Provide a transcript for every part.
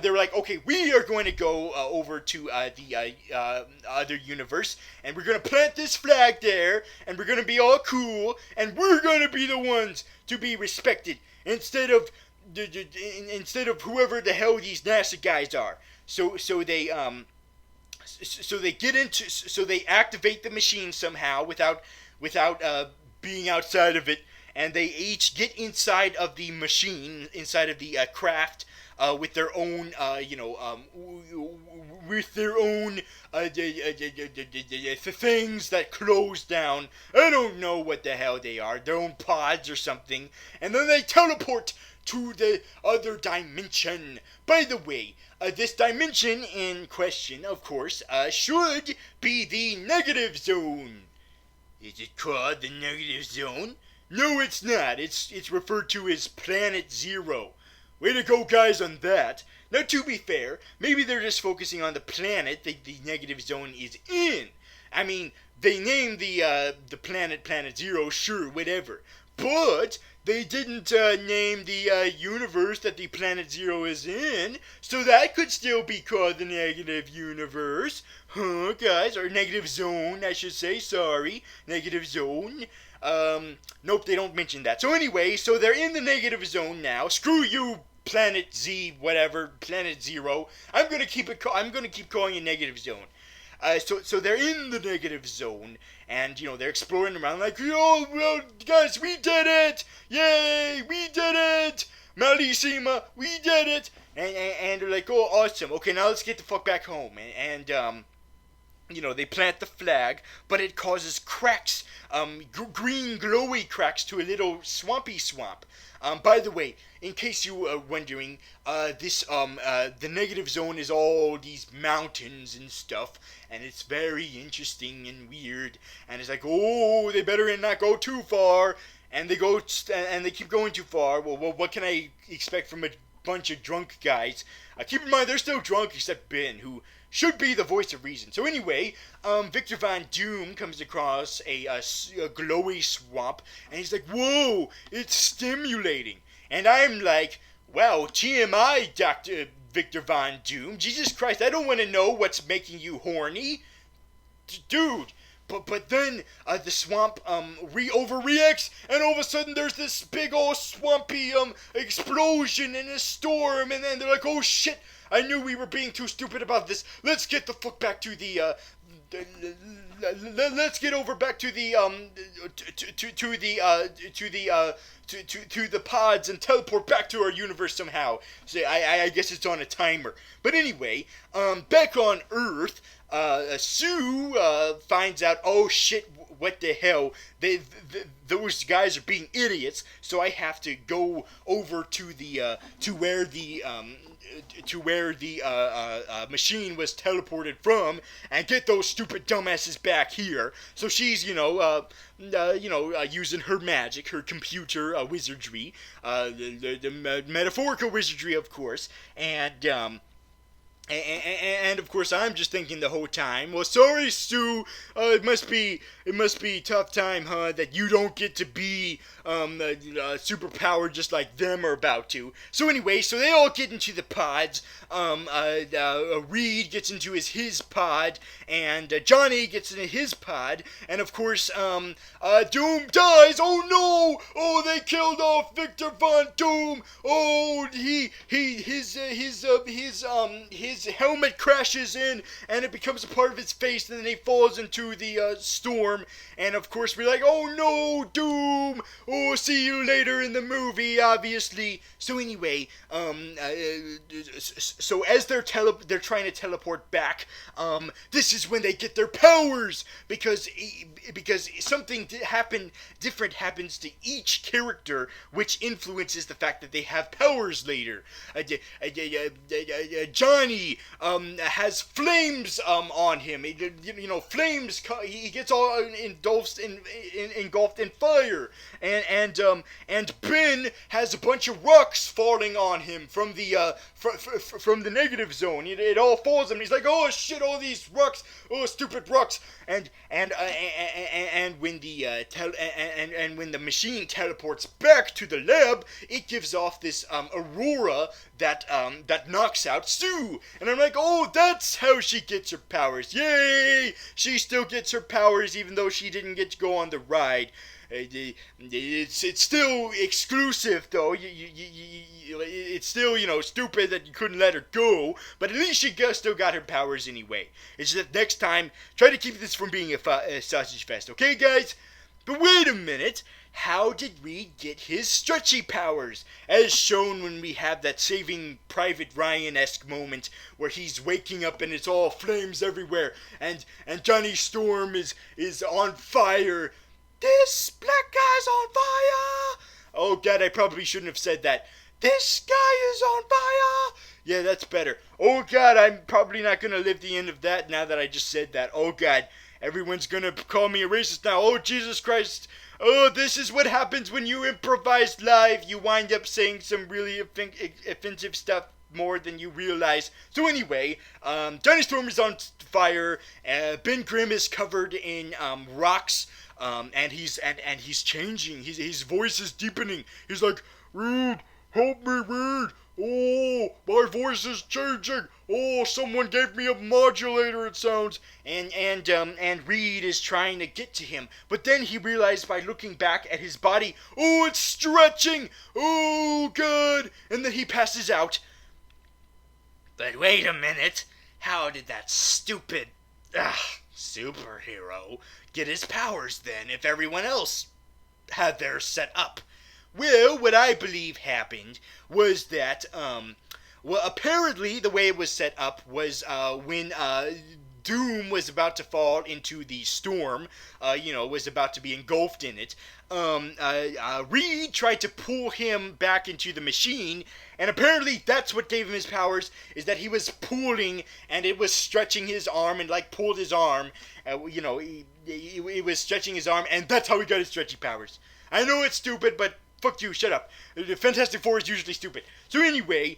they're like, okay, we are going to go over to the other universe, and we're going to plant this flag there, and we're going to be all cool, and we're going to be the ones to be respected instead of whoever the hell these NASA guys are. So they activate the machine somehow without being outside of it, and they each get inside of the machine, inside of the craft, with their own, things that close down. I don't know what the hell they are, their own pods or something, and then they teleport to the other dimension. By the way, this dimension in question, of course, should be the negative zone. Is it called the negative zone? No, it's not. It's referred to as Planet Zero. Way to go, guys, on that. Now, to be fair, maybe they're just focusing on the planet the negative zone is in. I mean, they named the planet Planet Zero, sure, whatever. But they didn't name the universe that the Planet Zero is in, so that could still be called the negative universe. Huh, guys? Or negative zone, I should say. Sorry. Negative zone. Nope, they don't mention that. So anyway, so they're in the negative zone now. Screw you, Planet Z, whatever, Planet Zero. I'm gonna keep calling it negative zone. So they're in the negative zone, and they're exploring around like, well, guys, we did it! Yay, we did it! Malissima, we did it! And they're like, oh, awesome. Okay, now let's get the fuck back home. And they plant the flag, but it causes cracks, green glowy cracks to a little swampy swamp. By the way, in case you are wondering, the negative zone is all these mountains and stuff, and it's very interesting and weird, and it's like, oh, they better not go too far, and they keep going too far. Well, what can I expect from a bunch of drunk guys? Keep in mind, they're still drunk, except Ben, who should be the voice of reason. So anyway, Victor Von Doom comes across a glowy swamp, and he's like, whoa, it's stimulating. And I'm like, well, TMI, Dr. Victor Von Doom. Jesus Christ, I don't want to know what's making you horny. Dude. But then the swamp overreacts, and all of a sudden there's this big old swampy explosion and a storm, and then they're like, oh shit, I knew we were being too stupid about this. Let's get the fuck back to the let's get over back to the to the pods and teleport back to our universe somehow. So I guess it's on a timer. But anyway, back on Earth, Sue finds out, oh shit, what the hell, those guys are being idiots, so I have to go over to where the machine was teleported from and get those stupid dumbasses back here. So she's using her magic, her computer wizardry, the metaphorical wizardry, of course, and of course, I'm just thinking the whole time, well, sorry, Sue, it must be a tough time, huh, that you don't get to be superpowered just like them are about to. So anyway, so they all get into the pods. Reed gets into his pod, and Johnny gets into his pod, and of course, Doom dies. Oh no! Oh, they killed off Victor Von Doom. Oh, his helmet crashes in, and it becomes a part of his face, and then he falls into the storm. And of course, we're like, oh no, Doom! Oh, see you later in the movie, obviously. So anyway, so as they're trying to teleport back, this is when they get their powers, because something different happens to each character, which influences the fact that they have powers later. Johnny has flames on him. Flames. He gets all engulfed in fire, and Ben has a bunch of rocks falling on him from the from the negative zone. It all falls him. He's like, oh shit, all these rocks, oh stupid rocks, and when the and when the machine teleports back to the lab, it gives off this aurora that knocks out Sue. And I'm like, oh, that's how she gets her powers. Yay! She still gets her powers even though she didn't get to go on the ride. It's still exclusive though. It's still, stupid that you couldn't let her go. But at least she still got her powers anyway. It's just that next time, try to keep this from being a sausage fest, okay, guys? But wait a minute. How did Reed get his stretchy powers? As shown when we have that Saving Private Ryan-esque moment where he's waking up and it's all flames everywhere, and Johnny Storm is on fire. This black guy's on fire! Oh god, I probably shouldn't have said that. This guy is on fire! Yeah, that's better. Oh god, I'm probably not gonna live the end of that now that I just said that. Oh god, everyone's gonna call me a racist now. Oh Jesus Christ. Oh, this is what happens when you improvise live. You wind up saying some really offensive stuff more than you realize. So anyway, Johnny Storm is on fire. Ben Grimm is covered in rocks. And he's changing. His voice is deepening. He's like, Reed, help me, Reed. Oh, my voice is changing. Oh, someone gave me a modulator, it sounds. And Reed is trying to get to him. But then he realized by looking back at his body, oh, it's stretching. Oh, good. And then he passes out. But wait a minute. How did that stupid superhero get his powers then if everyone else had theirs set up? Well, what I believe happened was that, apparently the way it was set up was when Doom was about to fall into the storm, was about to be engulfed in it, Reed tried to pull him back into the machine, and apparently that's what gave him his powers, is that he was pulling, and it was stretching his arm, and pulled his arm, it was stretching his arm, and that's how he got his stretchy powers. I know it's stupid, but fuck you, shut up. The Fantastic Four is usually stupid. So anyway,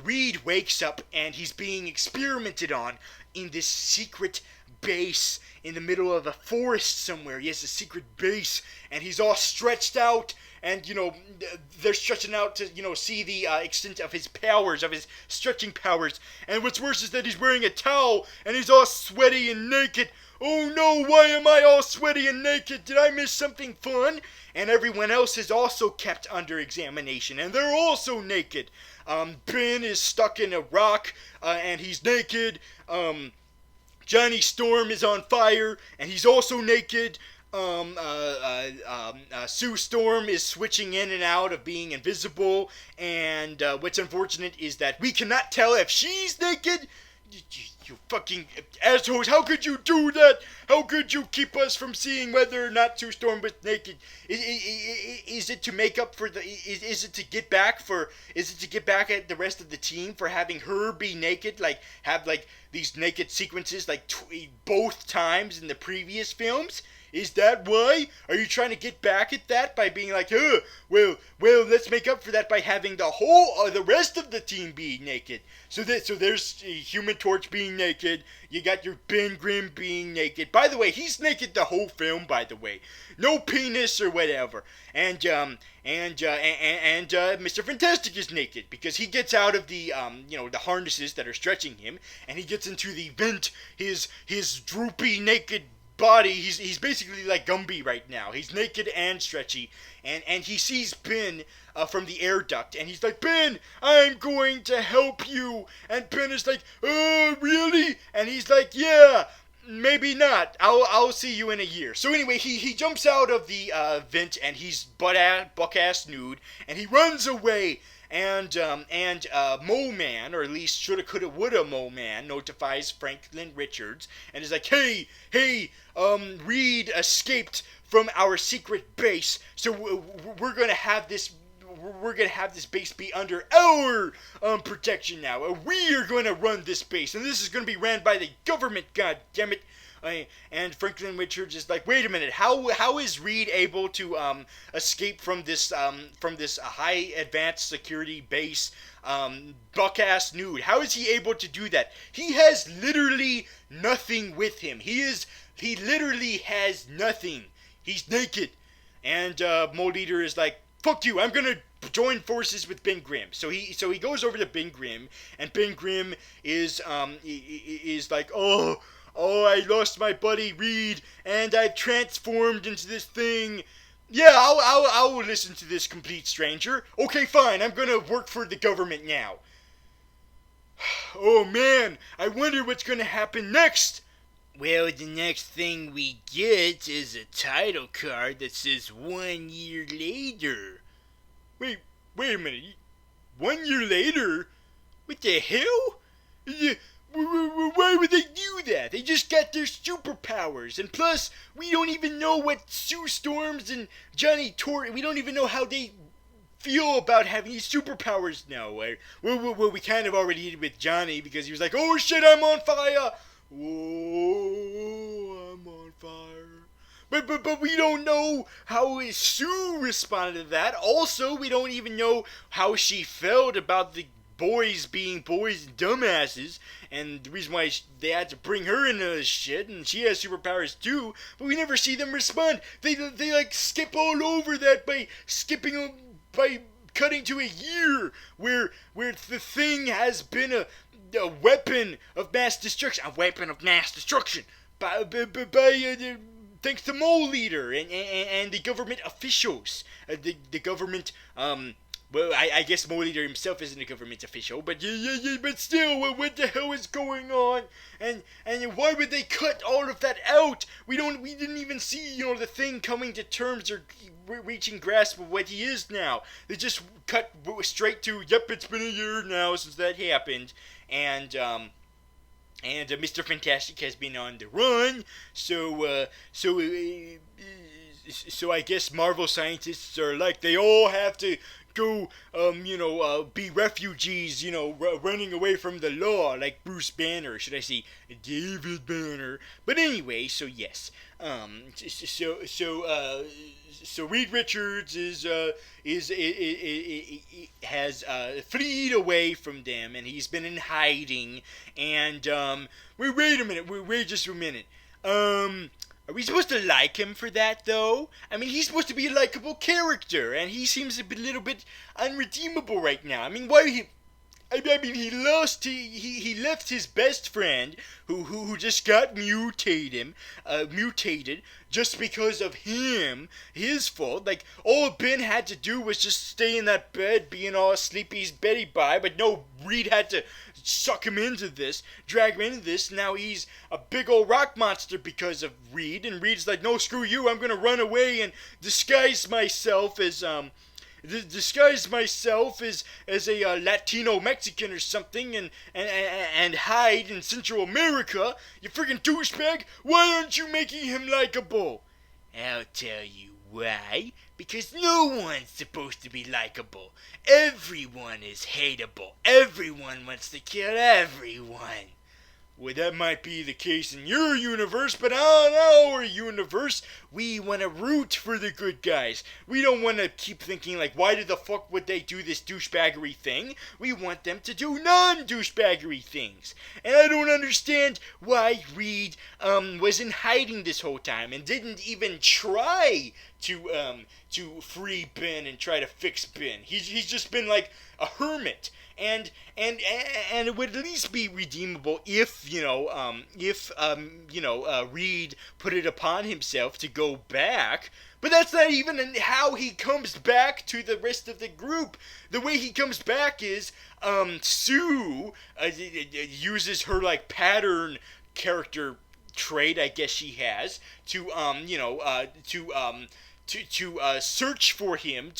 Reed wakes up, and he's being experimented on in this secret base in the middle of a forest somewhere. He has a secret base, and he's all stretched out, and, they're stretching out to, see the extent of his powers, of his stretching powers. And what's worse is that he's wearing a towel, and he's all sweaty and naked. Oh no, why am I all sweaty and naked? Did I miss something fun? And everyone else is also kept under examination, and they're also naked. Ben is stuck in a rock, and he's naked. Johnny Storm is on fire, and he's also naked. Sue Storm is switching in and out of being invisible, and what's unfortunate is that we cannot tell if she's naked. You fucking assholes, how could you do that? How could you keep us from seeing whether or not Sue Storm was naked? Is it to make up for is it to get back at the rest of the team for having her be naked, have these naked sequences both times in the previous films? Is that why? Are you trying to get back at that by being like, well, let's make up for that by having the rest of the team be naked? So there's Human Torch being naked. You got your Ben Grimm being naked. By the way, he's naked the whole film. By the way, no penis or whatever. And Mr. Fant4stic is naked because he gets out of the the harnesses that are stretching him, and he gets into the vent. His droopy naked body, he's basically like Gumby right now. He's naked and stretchy, and he sees Ben from the air duct, and he's like, Ben, I'm going to help you. And Ben is like, oh, really? And he's like, yeah, maybe not. I'll see you in a year. So anyway, he jumps out of the vent, and he's buck-ass nude, and he runs away. And Mole Man, or at least shoulda, coulda, woulda Mole Man, notifies Franklin Richards and is like, hey, Reed escaped from our secret base, so we're gonna have this we're gonna have this base be under our protection now. We are gonna run this base, and this is gonna be ran by the government. God damn it! And Franklin Richards is like, wait a minute, how is Reed able to escape from this high advanced security base, buck-ass nude? How is he able to do that? He has literally nothing with him. He literally has nothing. He's naked. And Mold Eater is like, fuck you, I'm gonna join forces with Ben Grimm. So he goes over to Ben Grimm, and Ben Grimm is like, oh, I lost my buddy Reed, and I've transformed into this thing. Yeah, I'll listen to this complete stranger. Okay, fine, I'm gonna work for the government now. Oh man, I wonder what's gonna happen next. Well, the next thing we get is a title card that says 1 year later. Wait a minute. 1 year later? What the hell? Why would they do that? They just got their superpowers. And plus, we don't even know what Sue Storms and Johnny Tort, we don't even know how they feel about having these superpowers now. Well, we kind of already did with Johnny, because he was like, oh shit, I'm on fire. Whoa, I'm on fire. But we don't know how Sue responded to that. Also, we don't even know how she felt about the boys being boys and dumbasses, and the reason why they had to bring her into this shit, and she has superpowers too, but we never see them respond. They like skip all over that by cutting to a year where the thing has been a weapon of mass destruction. A weapon of mass destruction. Thanks to Mole Leader and the government officials. The government, well, I guess Mole Leader himself isn't a government official, but but still, what the hell is going on? And why would they cut all of that out? We didn't even see, the thing coming to terms or reaching grasp of what he is now. They just cut straight to, yep, it's been a year now since that happened. And Mr. Fant4stic has been on the run, so I guess Marvel scientists are like, they all have to go, be refugees, running away from the law, like Bruce Banner, should I say, David Banner. But anyway, so yes, so Reed Richards has fleed away from them, and he's been in hiding. And wait a minute, wait just a minute. Are we supposed to like him for that, though? I mean, he's supposed to be a likable character, and he seems a little bit unredeemable right now. I mean, he left his best friend, who just got mutated, just because of him, his fault. Like, all Ben had to do was just stay in that bed, being all sleepy Betty bye, but no, Reed had to suck him into this, drag him into this. Now he's a big old rock monster because of Reed, and Reed's like, no, screw you, I'm gonna run away and disguise myself as a Latino Mexican or something, and hide in Central America. You friggin' douchebag! Why aren't you making him likable? I'll tell you why. Because no one's supposed to be likable. Everyone is hateable. Everyone wants to kill everyone. Well, that might be the case in your universe, but on our universe, we want to root for the good guys. We don't want to keep thinking, like, why the fuck would they do this douchebaggery thing? We want them to do non-douchebaggery things. And I don't understand why Reed was in hiding this whole time and didn't even try to free Ben and try to fix Ben. He's just been like a hermit. And it would at least be redeemable if Reed put it upon himself to go back. But that's not even how he comes back to the rest of the group. The way he comes back is Sue uses her like pattern character trait, I guess she has, to search for him,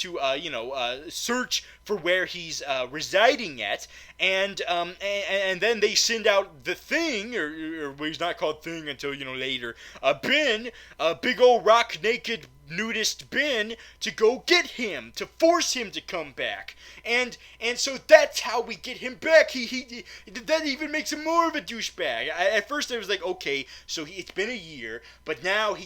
search for where he's residing at, and then they send out the Thing, or he's not called Thing until later. Ben, a big old rock naked nudist Ben to go get him, to force him to come back. And so that's how we get him back. He that even makes him more of a douchebag. At first I was like, okay, so it's been a year, but now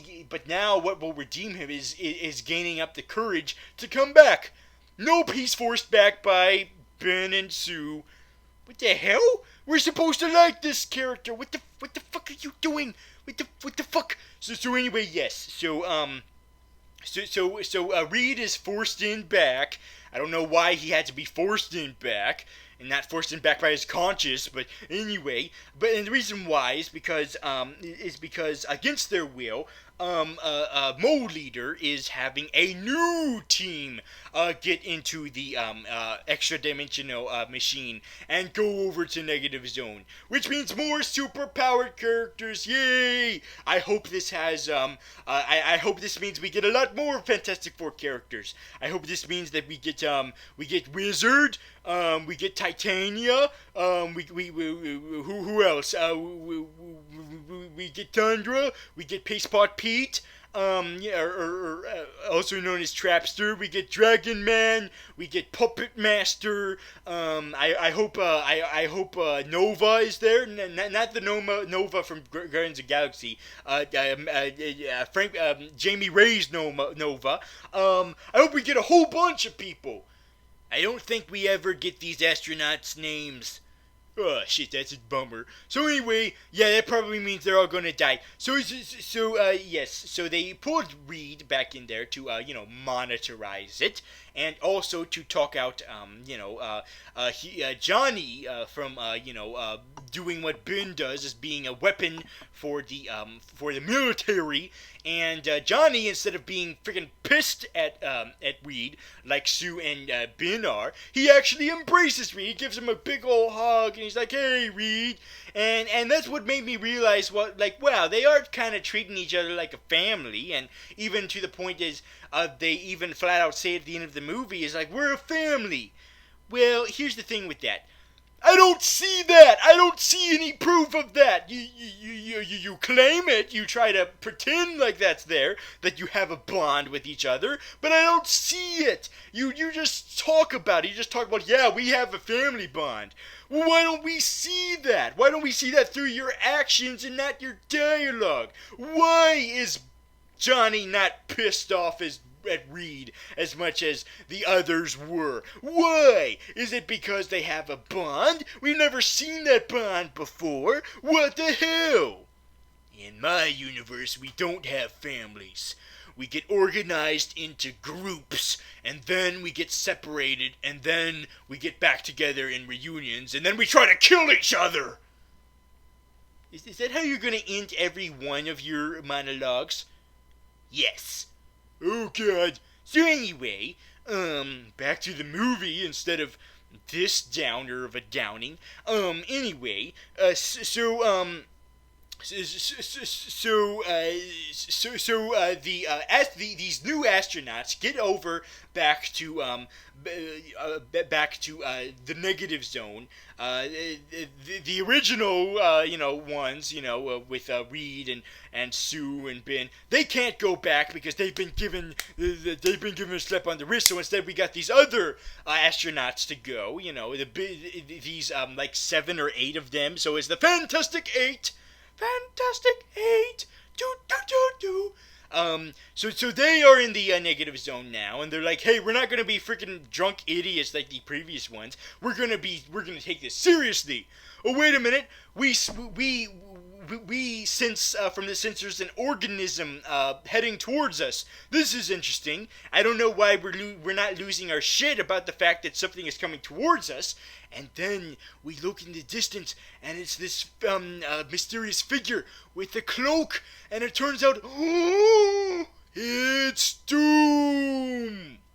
what will redeem him is gaining up the courage to come back. Nope, he's forced back by Ben and Sue. What the hell? We're supposed to like this character. What the fuck are you doing? What the fuck? So anyway, yes. So Reed is forced in back. I don't know why he had to be forced in back, and not forced in back by his conscience. But anyway, and the reason why is because against their will, Mo Leader is having a new team get into the extra dimensional machine and go over to Negative Zone, which means more super powered characters. Yay! I hope this has I hope this means we get a lot more Fantastic Four characters. I hope this means that we get Wizard, we get Titania, who else? We get Tundra, we get Pastepot Pete, also known as Trapster. We get Dragon Man. We get Puppet Master. I hope Nova is there. Not the Nova from Guardians of the Galaxy. Jamie Ray's Nova. I hope we get a whole bunch of people. I don't think we ever get these astronauts' names. Oh, shit, that's a bummer. So anyway, yeah, that probably means they're all gonna die. Yes, so they pulled Reed back in there to, monitorize it, and also to talk out, Johnny, from, doing what Ben does as being a weapon for the military, and Johnny, instead of being freaking pissed at Reed, like Sue and Ben are, he actually embraces Reed. He gives him a big old hug, and he's like, "Hey, Reed," and that's what made me realize wow, they are kind of treating each other like a family, and even to the point is, they even flat out say at the end of the movie is like, "We're a family." Well, here's the thing with that. I don't see that. I don't see any proof of that. You claim it. You try to pretend like that's there, that you have a bond with each other, but I don't see it. You just talk about it. You just talk about, yeah, we have a family bond. Well, why don't we see that? Why don't we see that through your actions and not your dialogue? Why is Johnny not pissed off at Reed as much as the others were? Why? Is it because they have a bond? We've never seen that bond before. What the hell? In my universe, we don't have families. We get organized into groups, and then we get separated, and then we get back together in reunions, and then we try to kill each other. Is that how you're going to end every one of your monologues? Yes. Oh god. So anyway, back to the movie instead of this downer of a downing. Anyway, these new astronauts get over back to the Negative Zone. The original, ones, with Reed and Sue and Ben, they can't go back because they've been given a slap on the wrist. So instead, we got these other astronauts to go. These like 7 or 8 of them. So it's the Fant4stic 8. Fantastic 8. So they are in the Negative Zone now, and they're like, hey, we're not gonna be freaking drunk idiots like the previous ones. We're gonna take this seriously. Oh, wait a minute. We sense from the sensors an organism heading towards us. This is interesting. I don't know why we're not losing our shit about the fact that something is coming towards us. And then we look in the distance, and it's this mysterious figure with the cloak, and it turns out, oh, it's Doom.